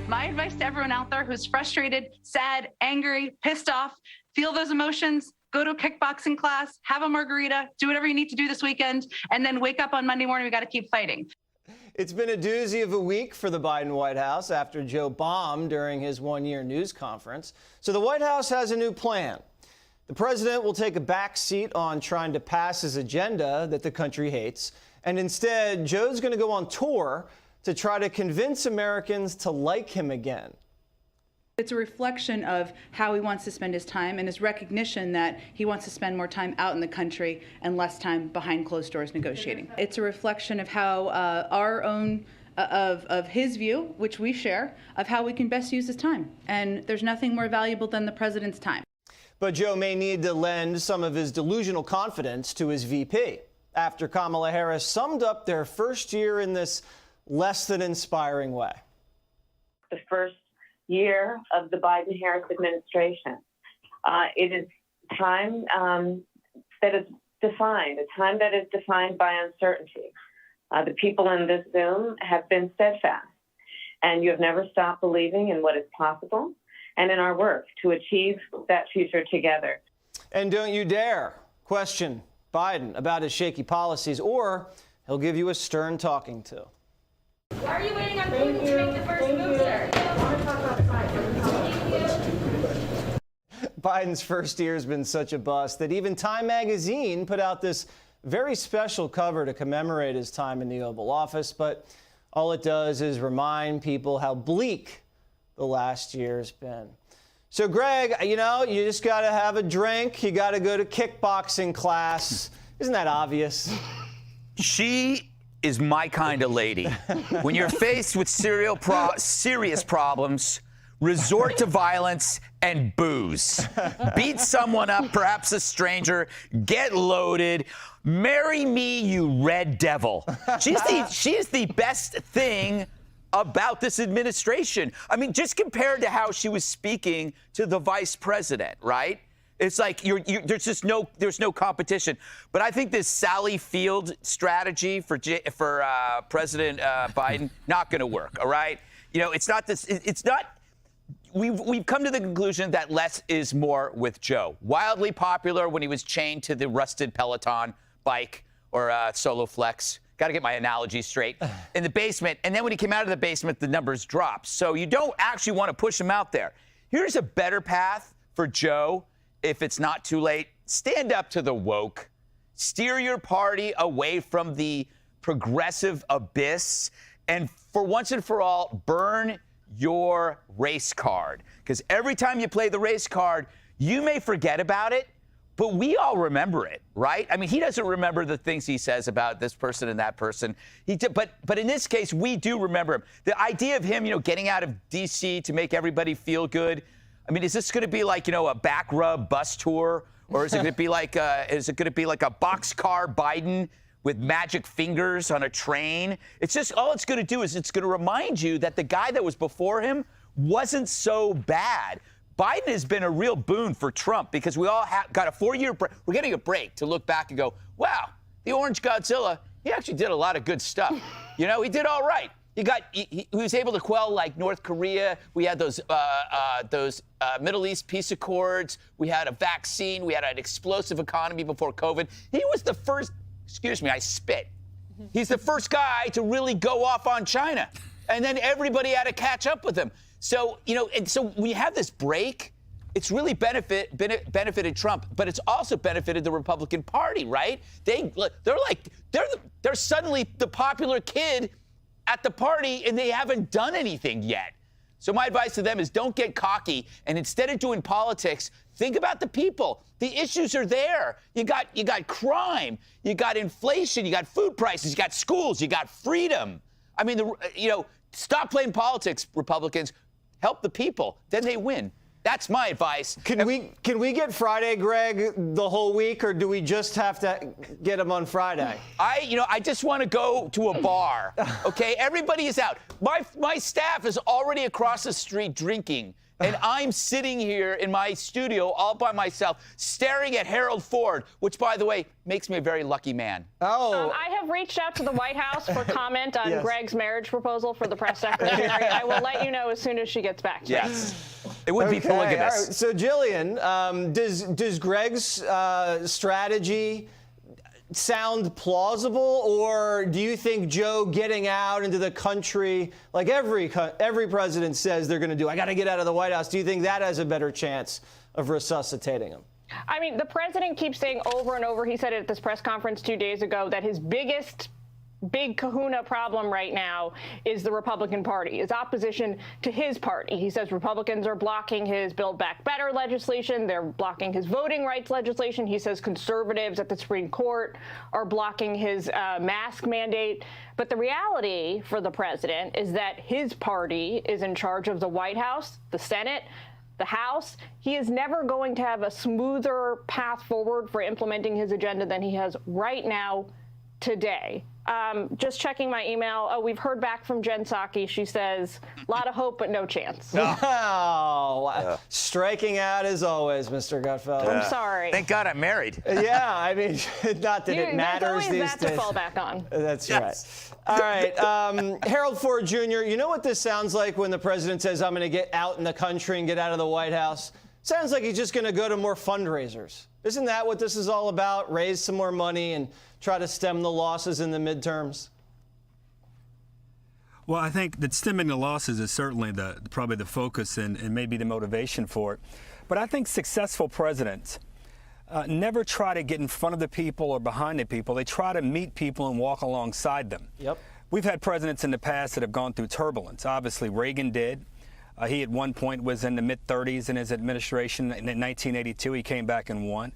My advice to everyone out there who's frustrated, sad, angry, pissed off, feel those emotions, go to a kickboxing class, have a margarita, do whatever you need to do this weekend, and then wake up on Monday morning. We got to keep fighting. It's been a doozy of a week for the Biden White House after Joe bombed during his one-year news conference. So the White House has a new plan. The president will take a back seat on trying to pass his agenda that the country hates. And instead, Joe's going to go on tour to try to convince Americans to like him again. It's a reflection of how he wants to spend his time and his recognition that he wants to spend more time out in the country and less time behind closed doors negotiating. It's a reflection of how our own, of his view, which we share, of how we can best use his time. And there's nothing more valuable than the president's time. But Joe may need to lend some of his delusional confidence to his VP after Kamala Harris summed up their first year in this less than inspiring way. The first year of the Biden-Harris administration. It is time that is defined, a time that is defined by uncertainty. The people in this Zoom have been steadfast, and you have never stopped believing in what is possible and in our work to achieve that future together. And don't you dare question Biden about his shaky policies, or he'll give you a stern talking to. Why are you waiting on Putin to make the first move, sir? Biden's first year has been such a bust that even Time magazine put out this very special cover to commemorate his time in the Oval Office. But all it does is remind people how bleak the last year's been. So, Greg, you know, you just got to have a drink. You got to go to kickboxing class. Isn't that obvious? She is my kind of lady. When you're faced with serious problems, resort to violence and booze. Beat someone up, perhaps a stranger, get loaded. Marry me, you red devil. She's the best thing about this administration. I mean, just compared to how she was speaking to the vice president, right? It's like there's just no competition. But I think this Sally Field strategy for President Biden not going to work. All right, you know, it's not this. It's not. We've come to the conclusion that less is more with Joe. Wildly popular when he was chained to the rusted Peloton bike or Solo Flex. Got to get my analogy straight. In the basement, and then when he came out of the basement, the numbers dropped. So you don't actually want to push him out there. Here's a better path for Joe. If it's not too late, stand up to the woke. Steer your party away from the progressive abyss. And for once and for all, burn your race card. Because every time you play the race card, you may forget about it, but we all remember it, right? I mean, he doesn't remember the things he says about this person and that person. But in this case, we do remember him. The idea of him, you know, getting out of D.C. to make everybody feel good. I mean, is this going to be like, you know, a back rub bus tour, or is it going to be like a boxcar Biden with magic fingers on a train? It's just all it's going to do is it's going to remind you that the guy that was before him wasn't so bad. Biden has been a real boon for Trump because we all got a 4-year break. We're getting a break to look back and go, wow, the Orange Godzilla, he actually did a lot of good stuff. You know, he did all right. He was able to quell like North Korea. We had those Middle East peace accords. We had a vaccine. We had an explosive economy before COVID. He was the first, excuse me, I spit. He's the first guy to really go off on China. And then everybody had to catch up with him. So, you know, and so when you have this break, it's really benefited Trump, but it's also benefited the Republican Party, right? They're suddenly the popular kid at the party, and they haven't done anything yet. So my advice to them is don't get cocky, and instead of doing politics, think about the people. The issues are there. You got crime, you got inflation, you got food prices, you got schools, you got freedom. I mean, stop playing politics, Republicans. Help the people. Then they win. That's my advice. Can we get Friday, Greg, the whole week, or do we just have to get him on Friday? I just want to go to a bar. Okay, everybody is out. My staff is already across the street drinking and I'm sitting here in my studio all by myself, staring at Harold Ford, which, by the way, makes me a very lucky man. Oh. I have reached out to the White House for comment on Yes. Greg's marriage proposal for the press secretary. I will let you know as soon as she gets back to me. Yes. It would be Okay, all polygamous. right. So, Jillian, does Greg's strategy sound plausible, or do you think Joe getting out into the country, like every president says they're going to do, I got to get out of the White House, do you think that has a better chance of resuscitating him? I mean, the president keeps saying over and over, he said it at this press conference 2 days ago, that his big kahuna problem right now is the Republican Party, is opposition to his party. He says Republicans are blocking his Build Back Better legislation. They're blocking his voting rights legislation. He says conservatives at the Supreme Court are blocking his mask mandate. But the reality for the president is that his party is in charge of the White House, the Senate, the House. He is never going to have a smoother path forward for implementing his agenda than he has right now today. Just checking my email. Oh, we've heard back from Jen Psaki. She says, a lot of hope, but no chance. Oh, striking out as always, Mr. Gutfeld. I'm sorry. Thank God I'm married. Yeah, I mean, not that it matters There's always these that days. to fall back on. That's Yes. right. All right. Harold Ford Jr., you know what this sounds like when the president says, I'm going to get out in the country and get out of the White House? Sounds like he's just going to go to more fundraisers. Isn't that what this is all about? Raise some more money and try to stem the losses in the midterms? Well, I think that stemming the losses is certainly probably the focus and maybe the motivation for it. But I think successful presidents never try to get in front of the people or behind the people. They try to meet people and walk alongside them. Yep. We've had presidents in the past that have gone through turbulence. Obviously, Reagan did. He at one point was in the mid-30s in his administration. In 1982, he came back and won.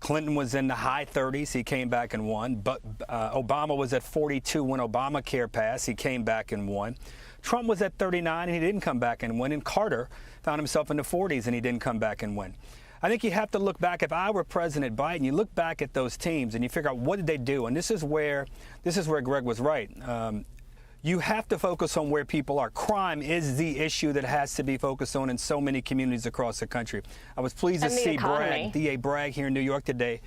Clinton was in the high 30s. He came back and won. But Obama was at 42 when Obamacare passed. He came back and won. Trump was at 39 and he didn't come back and win. And Carter found himself in the 40s and he didn't come back and win. I think you have to look back. If I were President Biden, you look back at those teams and you figure out what did they do. And this is where Greg was right. You have to focus on where people are. Crime is the issue that has to be focused on in so many communities across the country. I was pleased to see DA Bragg here in New York today.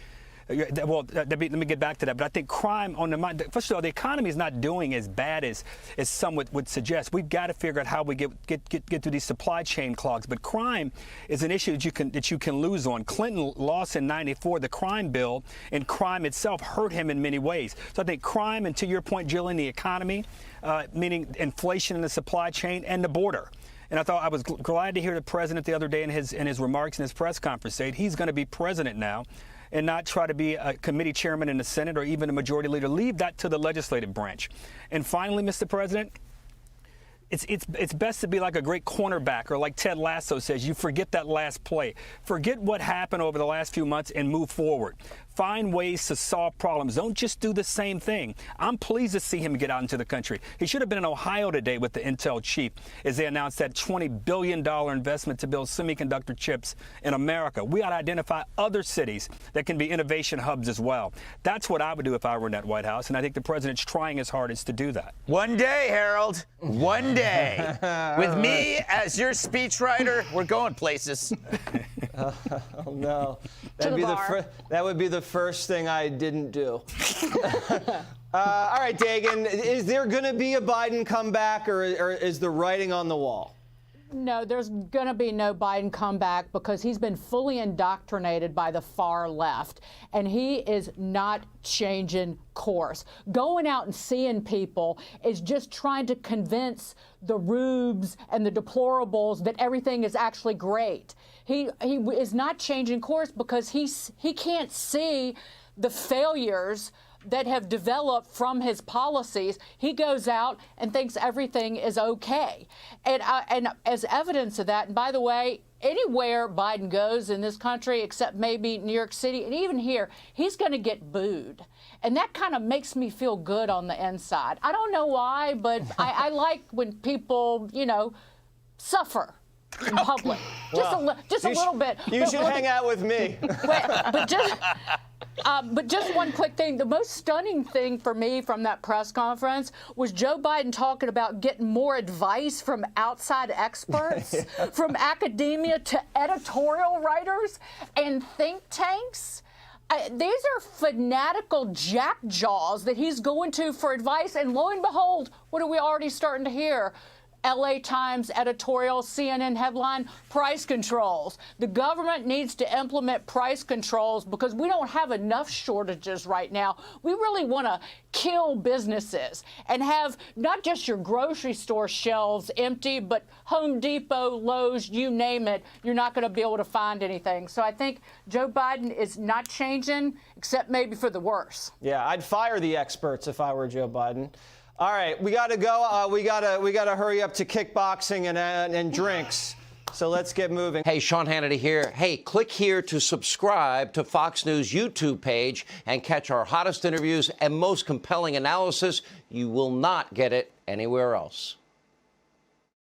Well, let me get back to that. But I think crime on the mind. First of all, the economy is not doing as bad as some would suggest. We've got to figure out how we get through these supply chain clogs. But crime is an issue that you can lose on. Clinton lost in '94 the crime bill, and crime itself hurt him in many ways. So I think crime, and to your point, Jillian, the economy, meaning inflation in the supply chain and the border. And I was glad to hear the president the other day in his remarks in his press conference say he's going to be president now, and not try to be a committee chairman in the Senate or even a majority leader. Leave that to the legislative branch. And finally, Mr. President, it's best to be like a great cornerback, or like Ted Lasso says, you forget that last play. Forget what happened over the last few months and move forward. Find ways to solve problems. Don't just do the same thing. I'm pleased to see him get out into the country. He should have been in Ohio today with the Intel chief as they announced that $20 billion investment to build semiconductor chips in America. We ought to identify other cities that can be innovation hubs as well. That's what I would do if I were in that White House, and I think the president's trying his hardest to do that. One day, Harold. One day. With me as your speechwriter, we're going places. Oh no, that would be the first thing I didn't do. All right, Dagan, is there going to be a Biden comeback, or is the writing on the wall? No, there's going to be no Biden comeback because he's been fully indoctrinated by the far left, and he is not changing course. Going out and seeing people is just trying to convince the rubes and the deplorables that everything is actually great. He is not changing course because he can't see the failures that have developed from his policies. He goes out and thinks everything is okay. And as evidence of that, and by the way, anywhere Biden goes in this country, except maybe New York City, and even here, he's going to get booed. And that kind of makes me feel good on the inside. I don't know why, but I like when people, suffer. in public. Just a little bit. You should hang out with me. But just one quick thing. The most stunning thing for me from that press conference was Joe Biden talking about getting more advice from outside experts, from academia to editorial writers and think tanks. These are fanatical jackjaws that he's going to for advice. And lo and behold, what are we already starting to hear? LA Times editorial, CNN headline, price controls. The government needs to implement price controls because we don't have enough shortages right now. We really want to kill businesses and have not just your grocery store shelves empty, but Home Depot, Lowe's, you name it, you're not going to be able to find anything. So I think Joe Biden is not changing, except maybe for the worse. Yeah, I'd fire the experts if I were Joe Biden. All right, we got to go. We got to hurry up to kickboxing and drinks. So let's get moving. Hey, Sean Hannity here. Hey, click here to subscribe to Fox News YouTube page and catch our hottest interviews and most compelling analysis. You will not get it anywhere else.